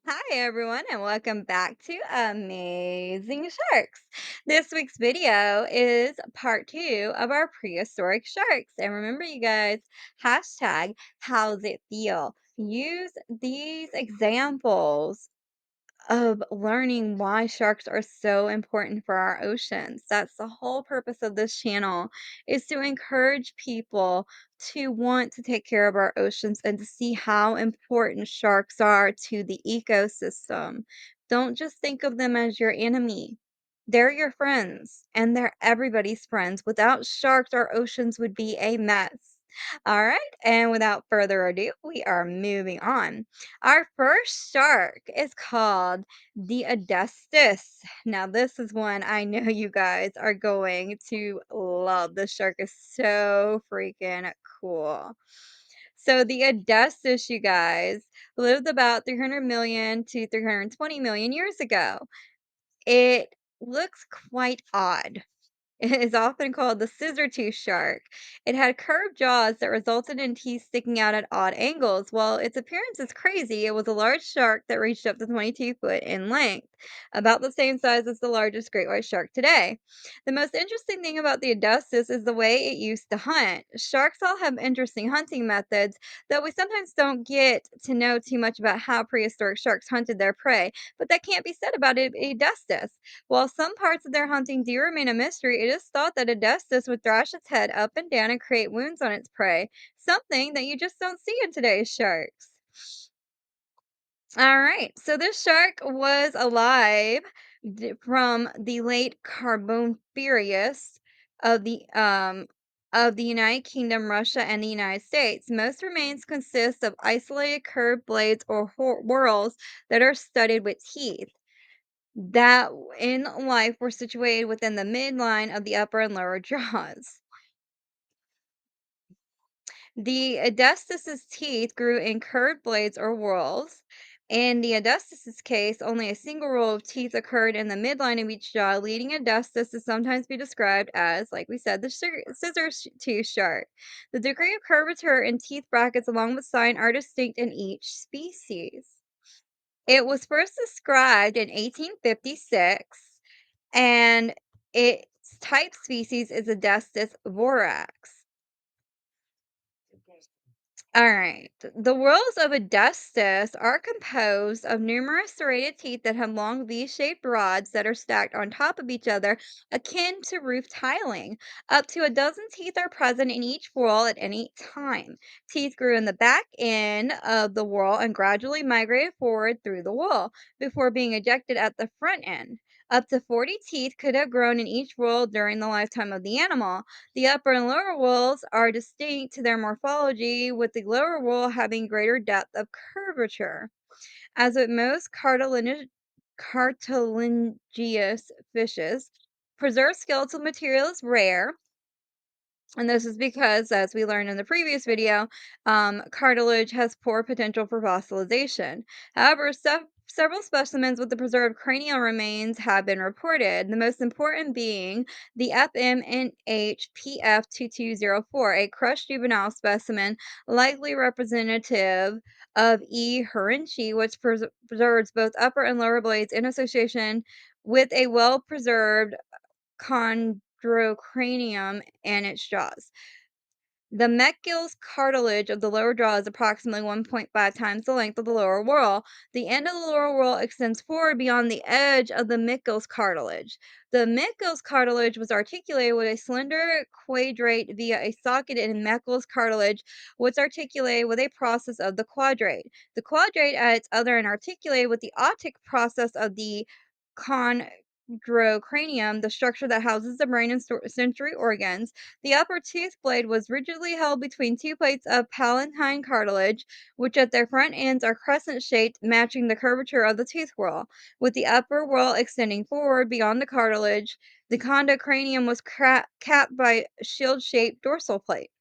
Hi, everyone, and welcome back to Amazing Sharks. This week's video is part two of our prehistoric sharks. And remember, you guys, hashtag how's it feel? Use these examples of learning why sharks are so important for our oceans. That's the whole purpose of this channel is to encourage people to want to take care of our oceans and to see how important sharks are to the ecosystem. Don't just think of them as your enemy. They're your friends and they're everybody's friends. Without sharks, our oceans would be a mess. All right, and without further ado, we are moving on. Our first shark is called the Adestus. Now, this is one I know you guys are going to love. This shark is so freaking cool. So, the Adestus, you guys, lived about 300 million to 320 million years ago. It looks quite odd. It is often called the scissor tooth shark. It had curved jaws that resulted in teeth sticking out at odd angles. While its appearance is crazy, it was a large shark that reached up to 22 foot in length, about the same size as the largest great white shark today. The most interesting thing about the Adustus is the way it used to hunt. Sharks all have interesting hunting methods, though we sometimes don't get to know too much about how prehistoric sharks hunted their prey, but that can't be said about Adustus. While some parts of their hunting do remain a mystery, it is thought that Adestus would thrash its head up and down and create wounds on its prey, something that you just don't see in today's sharks. All right, so this shark was alive from the late Carboniferous of the United Kingdom, Russia, and the United States. Most remains consist of isolated curved blades or whorls that are studded with teeth that in life were situated within the midline of the upper and lower jaws. The Adestus's teeth grew in curved blades or whorls. In the Adestus's case, only a single row of teeth occurred in the midline of each jaw, leading Adestus to sometimes be described as, like we said, the scissor tooth shark. The degree of curvature in teeth brackets along the spine are distinct in each species. It was first described in 1856 and its type species is Adestus vorax. All right. The whorls of Adestus are composed of numerous serrated teeth that have long V-shaped rods that are stacked on top of each other, akin to roof tiling. Up to a dozen teeth are present in each whorl at any time. Teeth grew in the back end of the whorl and gradually migrated forward through the whorl before being ejected at the front end. Up to 40 teeth could have grown in each whorl during the lifetime of the animal. The upper and lower whorls are distinct to their morphology, with the lower whorl having greater depth of curvature. As with most cartilaginous fishes, preserved skeletal material is rare, and this is because, as we learned in the previous video, cartilage has poor potential for fossilization. However, several specimens with the preserved cranial remains have been reported, the most important being the FMNHPF2204, a crushed juvenile specimen likely representative of E. herrenschi, which preserves both upper and lower blades in association with a well preserved chondrocranium and its jaws. The Meckel's cartilage of the lower jaw is approximately 1.5 times the length of the lower whorl. The end of the lower whorl extends forward beyond the edge of the Meckel's cartilage. The Meckel's cartilage was articulated with a slender quadrate via a socket in Meckel's cartilage, which articulated with a process of the quadrate. The quadrate at its other end articulated with the otic process of the chondrocranium, the structure that houses the brain and sensory organs. The upper tooth blade was rigidly held between two plates of palatine cartilage, which at their front ends are crescent shaped, matching the curvature of the tooth whorl. With the upper whorl extending forward beyond the cartilage, the condocranium was capped by a shield shaped dorsal plate.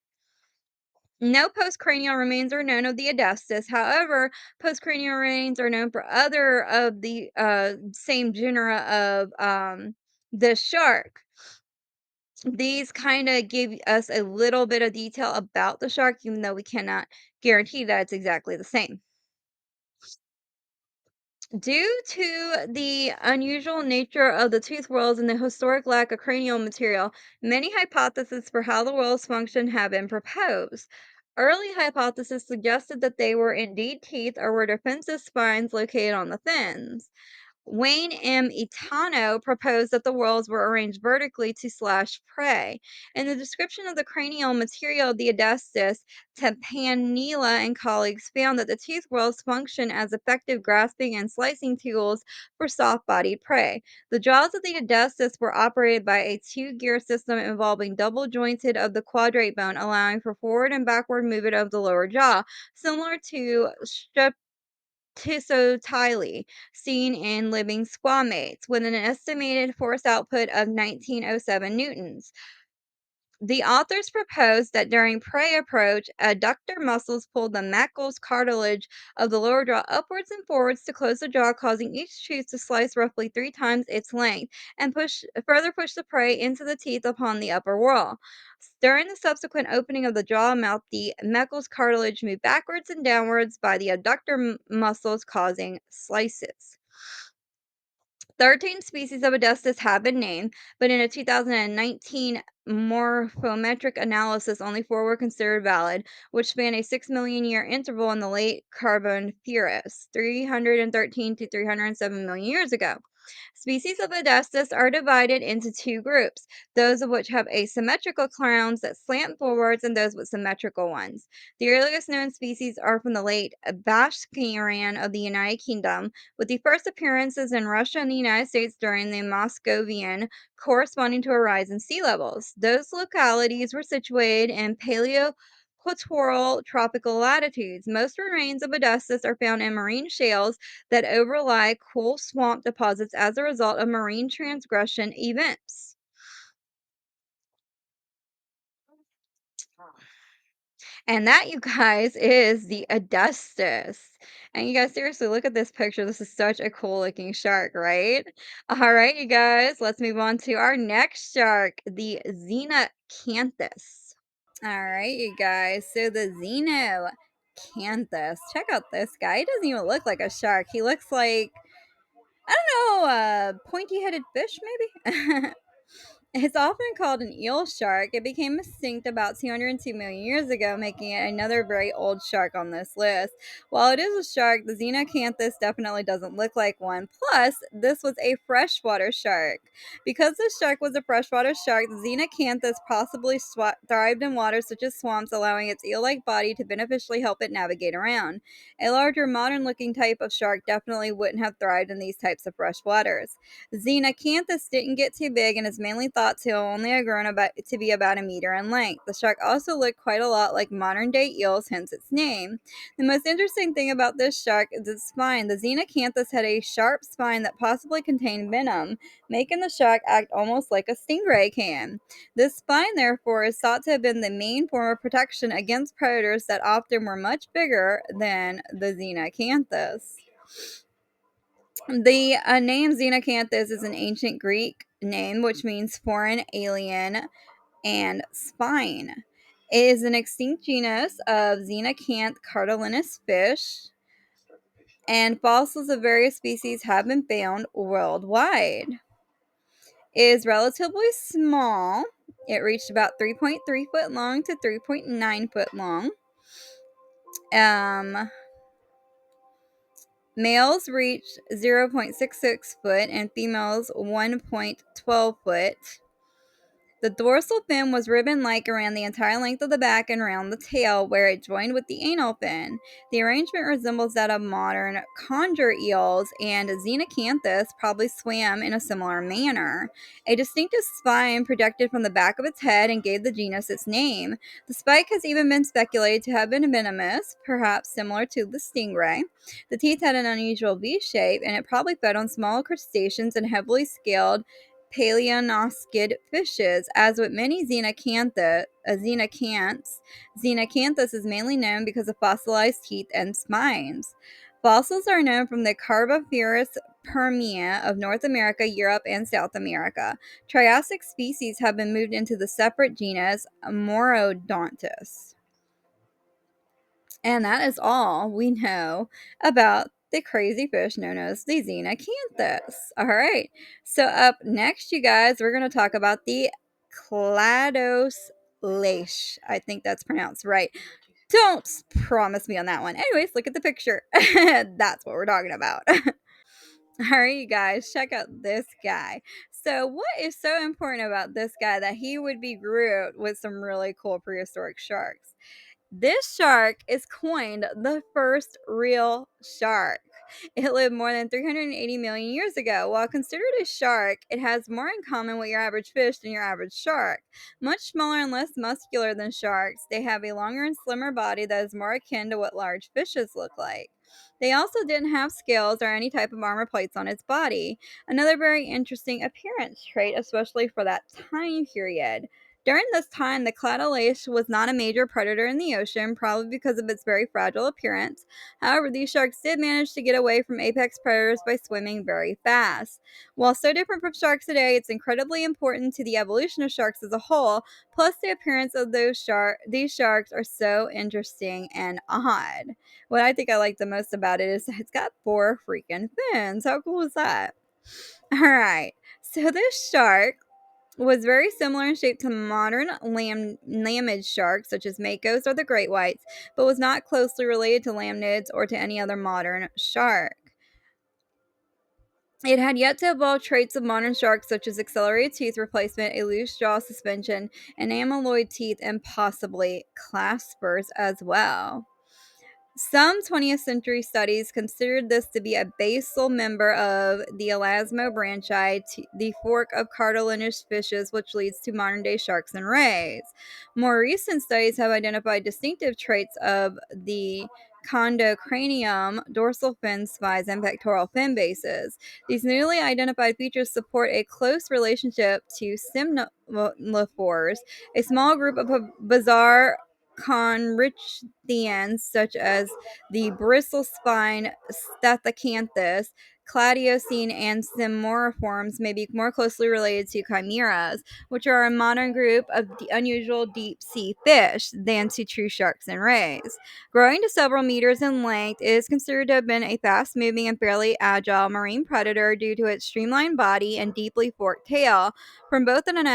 No postcranial remains are known of the Adestus. However, postcranial remains are known for other of the same genera of the shark. These kind of give us a little bit of detail about the shark, even though we cannot guarantee that it's exactly the same. Due to the unusual nature of the tooth whorls and the historic lack of cranial material, many hypotheses for how the whorls function have been proposed. Early hypotheses suggested that they were indeed teeth or were defensive spines located on the fins. Wayne M. Itano proposed that the whorls were arranged vertically to slash prey. In the description of the cranial material of the Adestus, Tampanila and colleagues found that the tooth whorls function as effective grasping and slicing tools for soft-bodied prey. The jaws of the Adestus were operated by a two-gear system involving double jointed of the quadrate bone, allowing for forward and backward movement of the lower jaw, similar to Tisotile, seen in living squamates, with an estimated force output of 1907 newtons. The authors proposed that during prey approach, adductor muscles pulled the Meckel's cartilage of the lower jaw upwards and forwards to close the jaw, causing each tooth to slice roughly 3 times its length, and push the prey into the teeth upon the upper wall. During the subsequent opening of the jaw and mouth, the Meckel's cartilage moved backwards and downwards by the adductor muscles, causing slices. 13 species of Adestus have been named, but in a 2019 morphometric analysis, only 4 were considered valid, which span a 6 million year interval in the late Carboniferous, 313 to 307 million years ago. Species of Adestus are divided into 2 groups, those of which have asymmetrical crowns that slant forwards and those with symmetrical ones. The earliest known species are from the late Bashkirian of the United Kingdom, with the first appearances in Russia and the United States during the Moscovian, corresponding to a rise in sea levels. Those localities were situated in paleoquatorial tropical latitudes. Most remains of Adestus are found in marine shales that overlie cool swamp deposits as a result of marine transgression events. And that, you guys, is the Adestus. And you guys, seriously, look at this picture. This is such a cool looking shark, right? All right, you guys, let's move on to our next shark, the Xenocanthus. All right, you guys. So the Xenocanthus. Check out this guy. He doesn't even look like a shark. He looks like, I don't know, a pointy-headed fish, maybe? It's often called an eel shark. It became extinct about 202 million years ago, making it another very old shark on this list. While it is a shark, the Xenocanthus definitely doesn't look like one. Plus, this was a freshwater shark. Because this shark was a freshwater shark, the Xenocanthus possibly thrived in waters such as swamps, allowing its eel-like body to beneficially help it navigate around. A larger, modern-looking type of shark definitely wouldn't have thrived in these types of fresh waters. Xenocanthus didn't get too big and is mainly thought to only have grown to be about a meter in length. The shark also looked quite a lot like modern day eels, hence its name. The most interesting thing about this shark is its spine. The Xenocanthus had a sharp spine that possibly contained venom, making the shark act almost like a stingray can. This spine, therefore, is thought to have been the main form of protection against predators that often were much bigger than the Xenocanthus. The name Xenocanthus is an ancient Greek name which means foreign, alien, and spine. It is an extinct genus of Xenocanth cartilaginous fish, and fossils of various species have been found worldwide. It is relatively small. It reached about 3.3 foot long to 3.9 foot long. Um, Males reach 0.66 foot and females 1.12 foot. The dorsal fin was ribbon-like around the entire length of the back and around the tail, where it joined with the anal fin. The arrangement resembles that of modern conger eels, and Xenocanthus probably swam in a similar manner. A distinctive spine projected from the back of its head and gave the genus its name. The spike has even been speculated to have been venomous, perhaps similar to the stingray. The teeth had an unusual V shape, and it probably fed on small crustaceans and heavily scaled paleonoscid fishes. As with many Xenocanthus is mainly known because of fossilized teeth and spines. Fossils are known from the Carboniferous Permian of North America, Europe, and South America. Triassic species have been moved into the separate genus Morodontus. And that is all we know about the crazy fish known as the xenacanthus. All right. So up next, you guys, we're going to talk about the clados leish. I think that's pronounced right. Don't promise me on that one. Anyways, look at the picture. That's what we're talking about. All right, you guys, check out this guy. So, what is so important about this guy that he would be grouped with some really cool prehistoric sharks? This shark is coined the first real shark. It lived more than 380 million years ago. While considered a shark, it has more in common with your average fish than your average shark. Much smaller and less muscular than sharks, they have a longer and slimmer body that is more akin to what large fishes look like. They also didn't have scales or any type of armor plates on its body. Another very interesting appearance trait, especially for that time period. During this time, the cladolaish was not a major predator in the ocean, probably because of its very fragile appearance. However, these sharks did manage to get away from apex predators by swimming very fast. While so different from sharks today, it's incredibly important to the evolution of sharks as a whole. Plus, the appearance of these sharks are so interesting and odd. What I think I like the most about it is it's got 4 freaking fins. How cool is that? All right. So this shark was very similar in shape to modern lamnid sharks, such as makos or the great whites, but was not closely related to lamnids or to any other modern shark. It had yet to evolve traits of modern sharks, such as accelerated teeth replacement, a loose jaw suspension, and amyloid teeth, and possibly claspers as well. Some 20th century studies considered this to be a basal member of the Elasmobranchi, the fork of cartilaginous fishes, which leads to modern day sharks and rays. More recent studies have identified distinctive traits of the chondrocranium, dorsal fin spines, and pectoral fin bases. These newly identified features support a close relationship to simnophores, a small group of bizarre conrichthians such as the bristle spine Sthethocanthus, Cladiocene, and Simoriforms may be more closely related to chimeras, which are a modern group of unusual deep sea fish, than to true sharks and rays. Growing to several meters in length, it is considered to have been a fast moving and fairly agile marine predator due to its streamlined body and deeply forked tail. From both an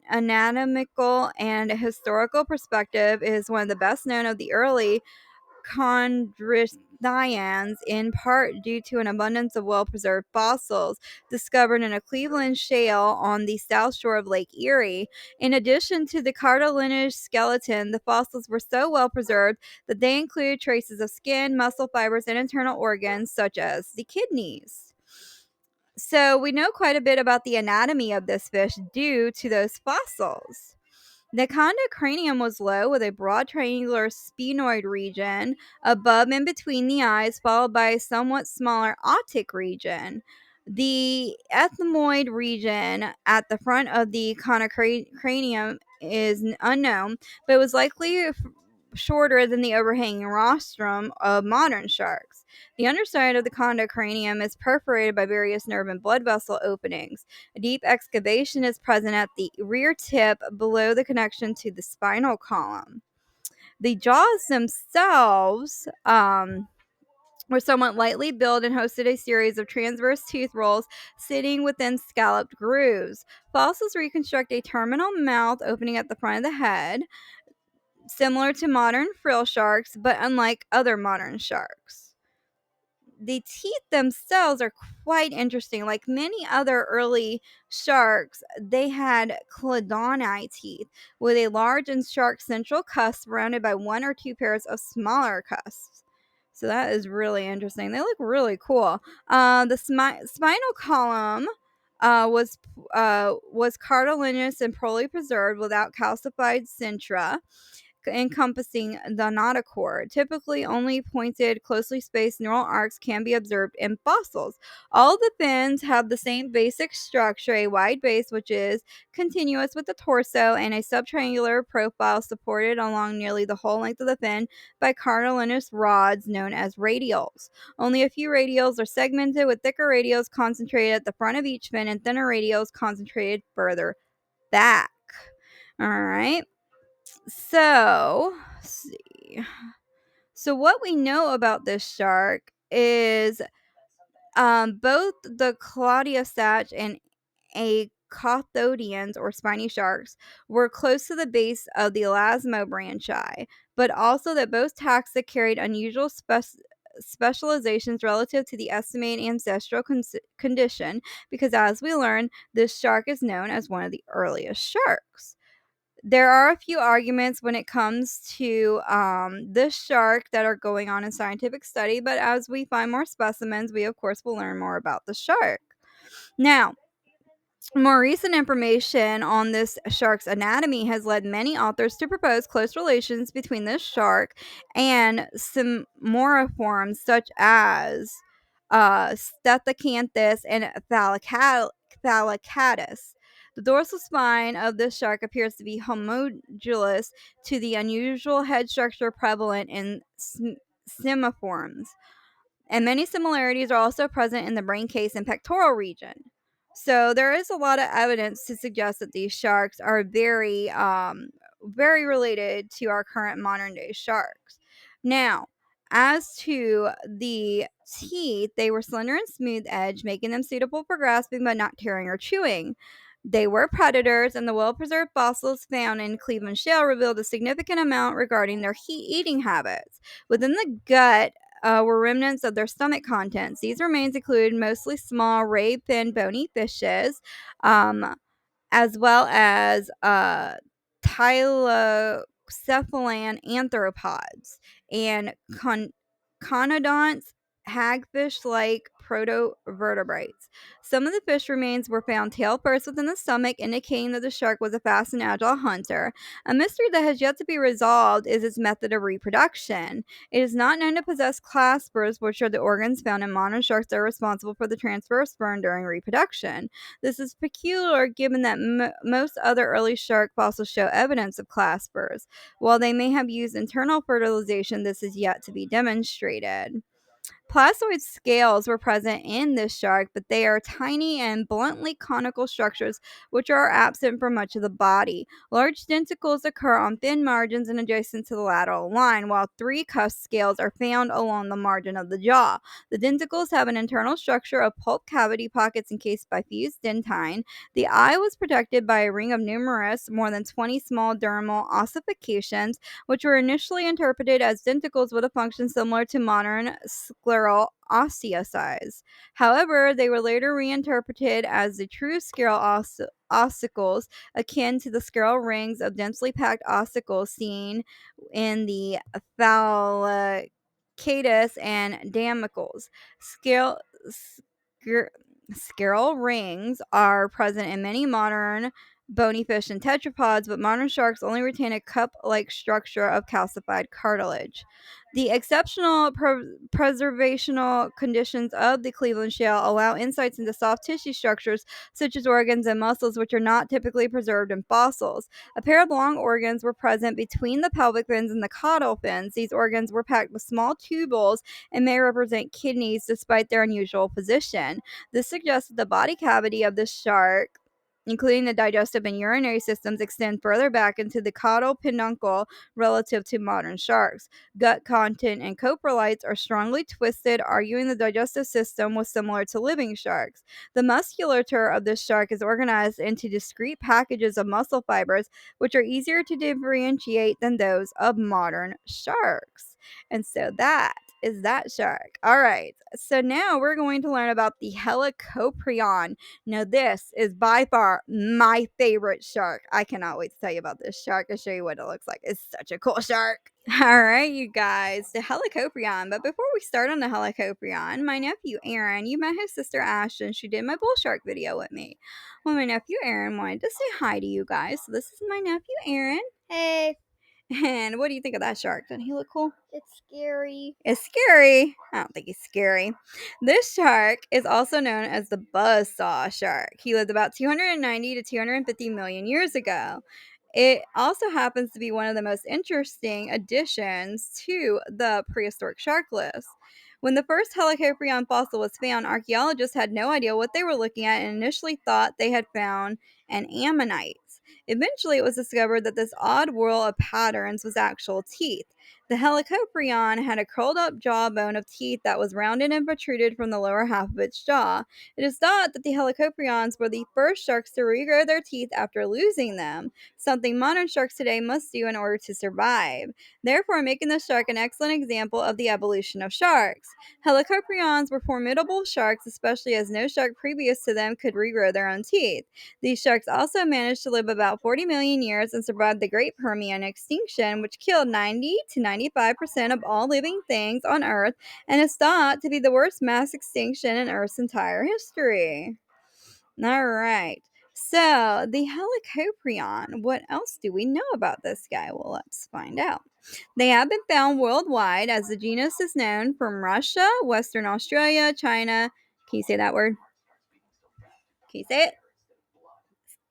anatomical and historical perspective, it is one of the best known of the early chondrosthians, in part due to an abundance of well-preserved fossils discovered in a Cleveland shale on the south shore of Lake Erie. In addition to the cartilaginous skeleton, the fossils were so well preserved that they included traces of skin, muscle fibers, and internal organs such as the kidneys. So we know quite a bit about the anatomy of this fish due to those fossils. The chondrocranium was low with a broad triangular sphenoid region above and between the eyes, followed by a somewhat smaller otic region. The ethmoid region at the front of the chondrocranium is unknown, but it was likely shorter than the overhanging rostrum of modern sharks. The underside of the chondrocranium is perforated by various nerve and blood vessel openings. A deep excavation is present at the rear tip below the connection to the spinal column. The jaws themselves were somewhat lightly built and hosted a series of transverse tooth rolls sitting within scalloped grooves. Fossils reconstruct a terminal mouth opening at the front of the head, similar to modern frill sharks, but unlike other modern sharks. The teeth themselves are quite interesting. Like many other early sharks, they had cladoni teeth with a large and sharp central cusp surrounded by 1 or 2 pairs of smaller cusps. So that is really interesting. They look really cool. The spinal column was cartilaginous and poorly preserved without calcified centra encompassing the notochord. Typically, only pointed, closely spaced neural arcs can be observed in fossils. All the fins have the same basic structure, a wide base which is continuous with the torso, and a subtriangular profile supported along nearly the whole length of the fin by cartilaginous rods known as radials. Only a few radials are segmented, with thicker radials concentrated at the front of each fin and thinner radials concentrated further back. All right. So, let's see. So what we know about this shark is both the Claudiostach and Cathodians, or spiny sharks, were close to the base of the Elasmobranchi, but also that both taxa carried unusual specializations relative to the estimated ancestral condition, because as we learned, this shark is known as one of the earliest sharks. There are a few arguments when it comes to this shark that are going on in scientific study, but as we find more specimens, we of course will learn more about the shark. Now, more recent information on this shark's anatomy has led many authors to propose close relations between this shark and some moriforms such as Stethocanthus and Thylacatus. The dorsal spine of this shark appears to be homologous to the unusual head structure prevalent in simiforms, and many similarities are also present in the brain case and pectoral region. So there is a lot of evidence to suggest that these sharks are very related to our current modern day sharks. Now, as to the teeth, they were slender and smooth edged, making them suitable for grasping but not tearing or chewing. They were predators, and the well preserved fossils found in Cleveland Shale revealed a significant amount regarding their eating habits. Within the gut were remnants of their stomach contents. These remains include mostly small, ray thin, bony fishes, um, as well as tylocephalan anthropods and conodonts, hagfish like protovertebrates. Some of the fish remains were found tail first within the stomach, indicating that the shark was a fast and agile hunter. A mystery that has yet to be resolved is its method of reproduction. It is not known to possess claspers, which are the organs found in modern sharks that are responsible for the transfer of sperm during reproduction. This is peculiar given that most other early shark fossils show evidence of claspers. While they may have used internal fertilization, this is yet to be demonstrated. Plastoid scales were present in this shark, but they are tiny and bluntly conical structures which are absent from much of the body. Large denticles occur on thin margins and adjacent to the lateral line, while three cusped scales are found along the margin of the jaw. The denticles have an internal structure of pulp cavity pockets encased by fused dentine. The eye was protected by a ring of numerous, more than 20 small dermal ossifications, which were initially interpreted as denticles with a function similar to modern scleral osteocytes. However, they were later reinterpreted as the true scleral ossicles, akin to the scleral rings of densely packed ossicles seen in the Thylacatus and Damicles. Scale, scir- Scleral rings are present in many modern bony fish and tetrapods, but modern sharks only retain a cup-like structure of calcified cartilage. The exceptional preservational conditions of the Cleveland Shale allow insights into soft tissue structures such as organs and muscles, which are not typically preserved in fossils. A pair of long organs were present between the pelvic fins and the caudal fins. These organs were packed with small tubules and may represent kidneys despite their unusual position. This suggests that the body cavity of the shark, including the digestive and urinary systems, extend further back into the caudal peduncle relative to modern sharks. Gut content and coprolites are strongly twisted, arguing the digestive system was similar to living sharks. The musculature of this shark is organized into discrete packages of muscle fibers, which are easier to differentiate than those of modern sharks. And so that is that shark. All right. So now we're going to learn about the helicoprion. Now, this is by far my favorite shark. I cannot wait to tell you about this shark and show you what it looks like. It's such a cool shark. All right, you guys, the helicoprion. But before we start on the helicoprion, my nephew Aaron, you met his sister Ashton. She did my bull shark video with me. Well, my nephew Aaron wanted to say hi to you guys. So this is my nephew Aaron. Hey, And what do you think of that shark? Doesn't he look cool? it's scary. Is scary. I don't think he's scary. This shark is also known as the buzzsaw shark. He lived about 290 to 250 million years ago. It also happens to be one of the most interesting additions to the prehistoric shark list. When the first Helicoprion fossil was found, archaeologists had no idea what they were looking at and initially thought they had found an ammonite. Eventually, it was discovered that this odd whirl of patterns was actual teeth. The helicoprion had a curled up jawbone of teeth that was rounded and protruded from the lower half of its jaw. It is thought that the helicoprions were the first sharks to regrow their teeth after losing them, something modern sharks today must do in order to survive, therefore making the shark an excellent example of the evolution of sharks. Helicoprions were formidable sharks, especially as no shark previous to them could regrow their own teeth. These sharks also managed to live about 40 million years and survived the Great Permian extinction, which killed 90 to 95% of all living things on Earth and is thought to be the worst mass extinction in Earth's entire history. All right. So, the helicoprion, what else do we know about this guy? Well, let's find out. They have been found worldwide, as the genus is known from Russia, Western Australia, China. Can you say that word? Can you say it?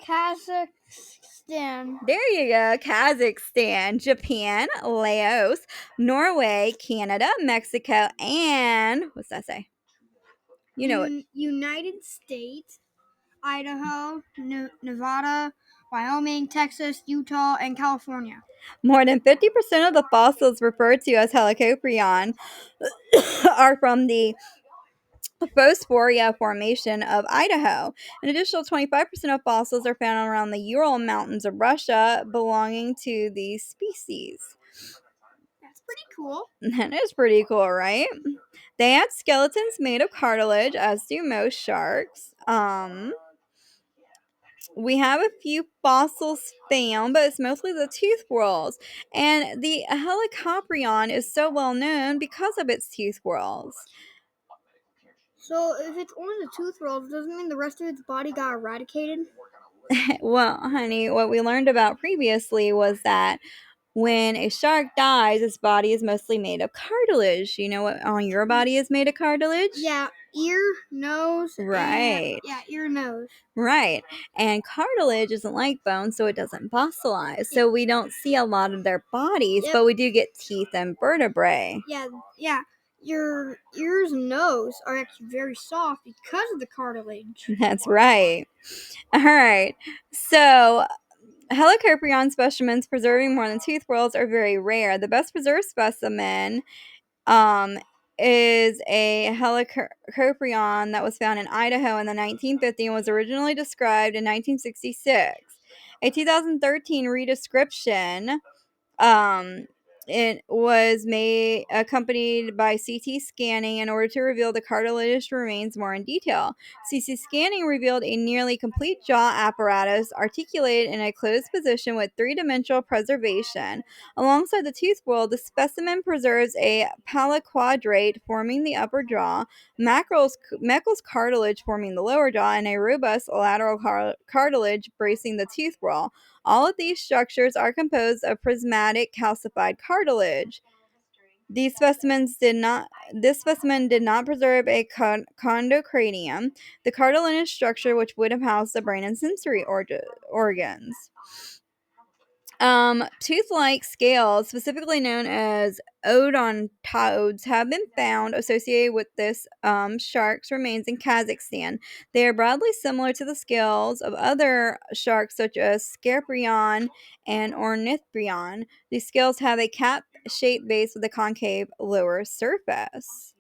Kazakhstan. There you go. Kazakhstan, Japan, Laos, Norway, Canada, Mexico, and what's that say? You know it. United States, Idaho, Nevada, Wyoming, Texas, Utah, and California. More than 50% of the fossils referred to as helicoprion are from the Phosphoria Formation of Idaho. An additional 25% of fossils are found around the Ural Mountains of Russia belonging to these species. That's pretty cool. That is pretty cool, right? They had skeletons made of cartilage, as do most sharks. We have a few fossils found, but it's mostly the tooth whorls. And the helicoprion is so well known because of its tooth whorls. So if it's only the tooth rolls, doesn't mean the rest of its body got eradicated? Well, honey, what we learned about previously was that when a shark dies, its body is mostly made of cartilage. You know what on your body is made of cartilage? Yeah, ear, nose, Right. ear, nose. Right. And cartilage isn't like bone, so it doesn't fossilize. So we don't see a lot of their bodies, Yep. but we do get teeth and vertebrae. Yeah. Your ears and nose are actually very soft because of the cartilage. That's right. All right. So helicoprion specimens preserving more than tooth whorls are very rare. The best preserved specimen is a helicoprion that was found in Idaho in the 1950s and was originally described in 1966. A 2013 redescription um, it was made accompanied by CT scanning in order to reveal the cartilaginous remains more in detail. CT scanning revealed a nearly complete jaw apparatus articulated in a closed position with three-dimensional preservation. Alongside the tooth whorl, the specimen preserves a palaquadrate forming the upper jaw, Meckel's cartilage forming the lower jaw, and a robust lateral cartilage bracing the tooth whorl. All of these structures are composed of prismatic calcified cartilage. This specimen did not preserve a chondrocranium, the cartilaginous structure which would have housed the brain and sensory organs. Tooth-like scales, specifically known as odontodes, have been found associated with this shark's remains in Kazakhstan. They are broadly similar to the scales of other sharks such as Scarpion and Ornithiprion. These scales have a cap-shaped base with a concave lower surface.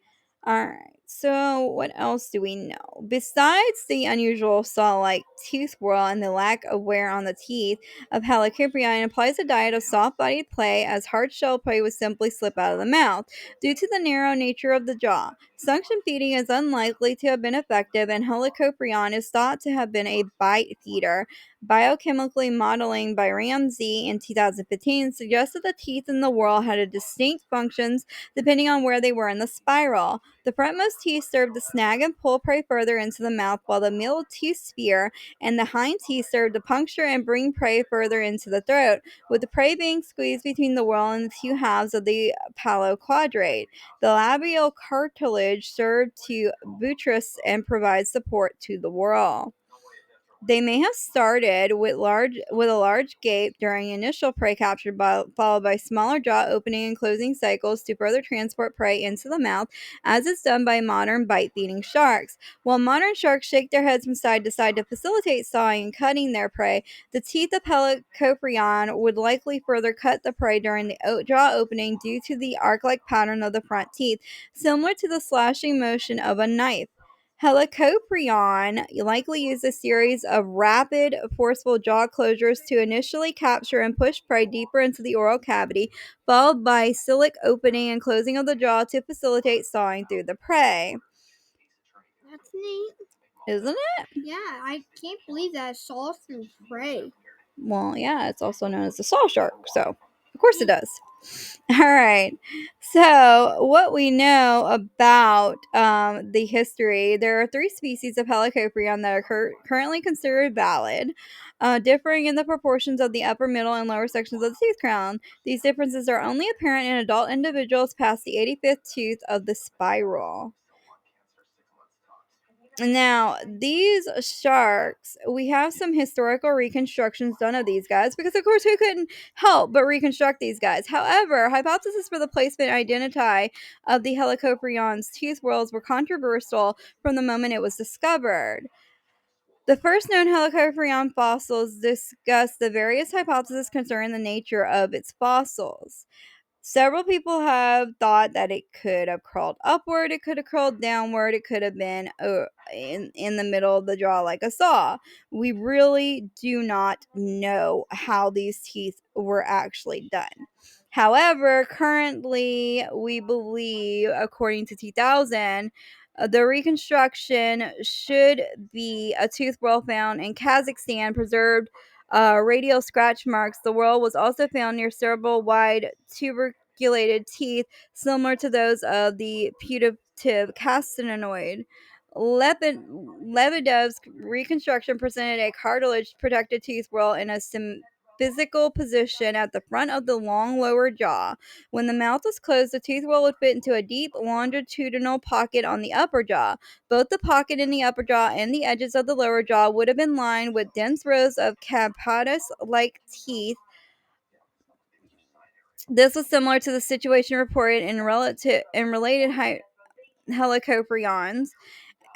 Alright, so what else do we know? Besides the unusual saw-like tooth whorl and the lack of wear on the teeth of Helicoprion, implies a diet of soft-bodied prey, as hard-shelled prey would simply slip out of the mouth. Due to the narrow nature of the jaw, suction feeding is unlikely to have been effective, and Helicoprion is thought to have been a bite feeder. Biochemically modeling by Ramsey in 2015 suggests that the teeth in the whorl had distinct functions depending on where they were in the spiral. The frontmost teeth served to snag and pull prey further into the mouth, while the middle tooth sphere and the hind teeth served to puncture and bring prey further into the throat, with the prey being squeezed between the whorl and the two halves of the paloquadrate. The labial cartilage served to buttress and provide support to the whorl. They may have started with a large gape during initial prey capture, followed by smaller jaw opening and closing cycles to further transport prey into the mouth, as is done by modern bite-feeding sharks. While modern sharks shake their heads from side to side to facilitate sawing and cutting their prey, the teeth of Helicoprion would likely further cut the prey during the jaw opening due to the arc-like pattern of the front teeth, similar to the slashing motion of a knife. Helicoprion likely used a series of rapid, forceful jaw closures to initially capture and push prey deeper into the oral cavity, followed by cilic opening and closing of the jaw to facilitate sawing through the prey. That's neat. Isn't it? Yeah, I can't believe that it saw through prey. Well, yeah, it's also known as the saw shark, so of course it Yeah. does. All right. So, what we know about the history, there are three species of Helicoprion that are currently considered valid, differing in the proportions of the upper, middle, and lower sections of the tooth crown. These differences are only apparent in adult individuals past the 85th tooth of the spiral. Now, these sharks, we have some historical reconstructions done of these guys because, of course, who couldn't help but reconstruct these guys? However, hypotheses for the placement and identity of the Helicoprion's tooth whorls were controversial from the moment it was discovered. The first known Helicoprion fossils discuss the various hypotheses concerning the nature of its fossils. Several people have thought that it could have crawled upward, it could have crawled downward, it could have been in the middle of the jaw like a saw. We really do not know how these teeth were actually done. However, currently, we believe, according to 2000, the reconstruction should be a tooth well found in Kazakhstan, preserved radial scratch marks. The whorl was also found near several wide tuberculated teeth, similar to those of the putative castanoid. Lebedev's reconstruction presented a cartilage-protected tooth whorl in a physical position at the front of the long lower jaw. When the mouth was closed, the tooth whorl would fit into a deep longitudinal pocket on the upper jaw. Both the pocket in the upper jaw and the edges of the lower jaw would have been lined with dense rows of capatus-like teeth. This was similar to the situation reported in related helicoprions.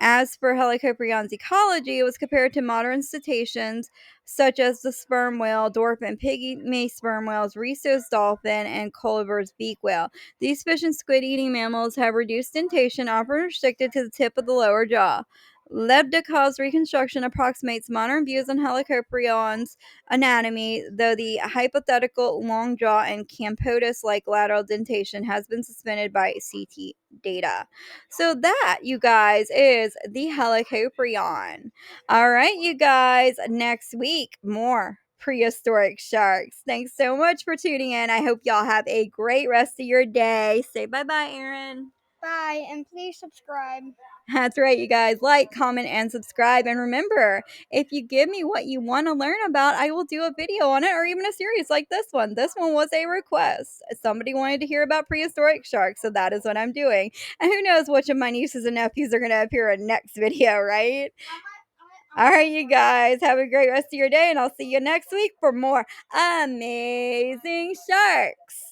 As for Helicoprion's ecology, it was compared to modern cetaceans such as the sperm whale, dwarf and pygmy sperm whales, Risso's dolphin, and Culliver's beak whale. These fish and squid eating mammals have reduced dentation, often restricted to the tip of the lower jaw. Lebdekov's reconstruction approximates modern views on Helicoprion's anatomy, though the hypothetical long jaw and Campotus like lateral dentation has been suspended by CT data. So that, you guys, is the Helicoprion. All right, you guys, next week, more prehistoric sharks. Thanks so much for tuning in. I hope y'all have a great rest of your day. Say bye-bye, Aaron. Bye, and please subscribe. That's right, you guys. Like, comment, and subscribe. And remember, if you give me what you want to learn about, I will do a video on it or even a series like this one. This one was a request. Somebody wanted to hear about prehistoric sharks, so that is what I'm doing. And who knows which of my nieces and nephews are going to appear in next video, right? All right, you guys, have a great rest of your day, and I'll see you next week for more amazing sharks.